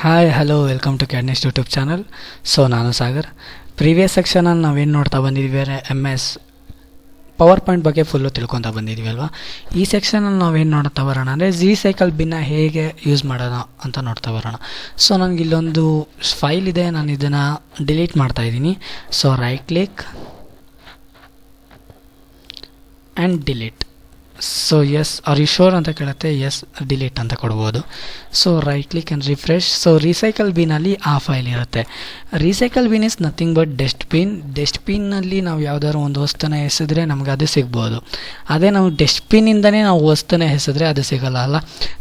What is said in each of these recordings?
Hi hello welcome to CAD Nest YouTube channel. So ನಾನು Sagar. Previous ಸೆಕ್ಷನಲ್ಲಿ ನಾವೇನು ನೋಡ್ತಾ ಬಂದಿದ್ವಿ MS ಪವರ್ ಪಾಯಿಂಟ್ ಬಗ್ಗೆ ಫುಲ್ಲು ತಿಳ್ಕೊತಾ ಬಂದಿದ್ವಿ ಅಲ್ವಾ. ಈ ಸೆಕ್ಷನಲ್ಲಿ ನಾವೇನು ನೋಡ್ತಾ ಬರೋಣ ಅಂದರೆ ರೀಸೈಕಲ್ ಬಿನ್ನ ಹೇಗೆ ಯೂಸ್ ಮಾಡೋಣ ಅಂತ ನೋಡ್ತಾ ಬರೋಣ. ಸೊ ನನಗೆ ಇಲ್ಲೊಂದು ಫೈಲ್ ಇದೆ, ನಾನು ಇದನ್ನು ಡಿಲೀಟ್ ಮಾಡ್ತಾಯಿದ್ದೀನಿ. So right click and delete. So yes are you sure ಅಂತ ಕೇಳುತ್ತೆ, ಎಸ್ ಡಿಲೀಟ್ ಅಂತ ಕೊಡ್ಬೋದು. So right click and refresh. So recycle ಬಿನಲ್ಲಿ ಆ ಫೈಲ್ ಇರುತ್ತೆ. Recycle bin is nothing but ಡಸ್ಟ್ಬಿನ್ನಲ್ಲಿ ನಾವು ಯಾವುದಾದ್ರು ಒಂದು ವಸ್ತುನ ಎಸೆದ್ರೆ ನಮಗೆ ಅದು ಸಿಗ್ಬೋದು. ಅದೇ ನಾವು ಡಸ್ಟ್ಬಿನ್ನಿಂದನೇ ನಾವು ವಸ್ತುನ ಎಸೆದ್ರೆ ಅದು ಸಿಗೋಲ್ಲ ಅಲ್ಲ.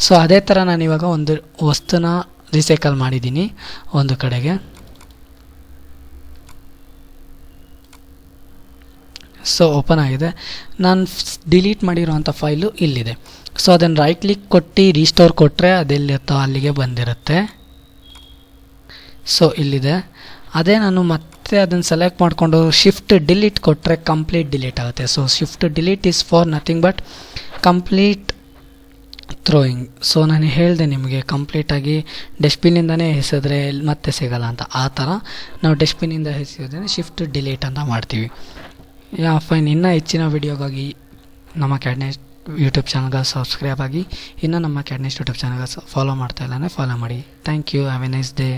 ಸೊ ಅದೇ ಥರ ನಾನು ಇವಾಗ ಒಂದು ವಸ್ತುನ ರೀಸೈಕಲ್ ಮಾಡಿದ್ದೀನಿ ಒಂದು ಕಡೆಗೆ. ಸೊ ಓಪನ್ ಆಗಿದೆ. ನಾನು ಡಿಲೀಟ್ ಮಾಡಿರೋವಂಥ ಫೈಲು ಇಲ್ಲಿದೆ. ಸೊ ಅದನ್ನು ರೈಟ್ ಕ್ಲಿಕ್ ಕೊಟ್ಟು ರೀಸ್ಟೋರ್ ಕೊಟ್ಟರೆ ಅದೆಲ್ಲಿರುತ್ತೋ ಅಲ್ಲಿಗೆ ಬಂದಿರುತ್ತೆ. ಸೊ ಇಲ್ಲಿದೆ. ಅದೇ ನಾನು ಮತ್ತೆ ಅದನ್ನು ಸೆಲೆಕ್ಟ್ ಮಾಡಿಕೊಂಡು ಶಿಫ್ಟ್ ಡಿಲೀಟ್ ಕೊಟ್ಟರೆ ಕಂಪ್ಲೀಟ್ ಡಿಲೀಟ್ ಆಗುತ್ತೆ. So shift delete is for nothing but complete throwing. So ನಾನು ಹೇಳಿದೆ ನಿಮಗೆ ಕಂಪ್ಲೀಟಾಗಿ ಡಸ್ಟ್ಬಿನ್ನಿಂದನೇ ಎಸೆದ್ರೆ ಮತ್ತೆ ಸಿಗೋಲ್ಲ ಅಂತ. ಆ ಥರ ನಾವು ಡಸ್ಟ್ಬಿನ್ನಿಂದ ಎಸೆಯೋದ್ರೆ ಶಿಫ್ಟ್ ಡಿಲೀಟ್ ಅಂತ ಮಾಡ್ತೀವಿ. ಫೈನ್. ಇನ್ನೂ ಹೆಚ್ಚಿನ ವಿಡಿಯೋಗಾಗಿ ನಮ್ಮ CAD Nest ಯೂಟ್ಯೂಬ್ ಚಾನಲ್ಗೆ ಸಬ್ಸ್ಕ್ರೈಬ್ ಆಗಿ, ಇನ್ನೂ ನಮ್ಮ CAD Nest ಯೂಟ್ಯೂಬ್ ಚಾನಲ್ಗೆ ಫಾಲೋ ಮಾಡ್ತಾ ಇಲ್ಲ ಅಂದರೆ ಫಾಲೋ ಮಾಡಿ. Thank you. Have a nice day.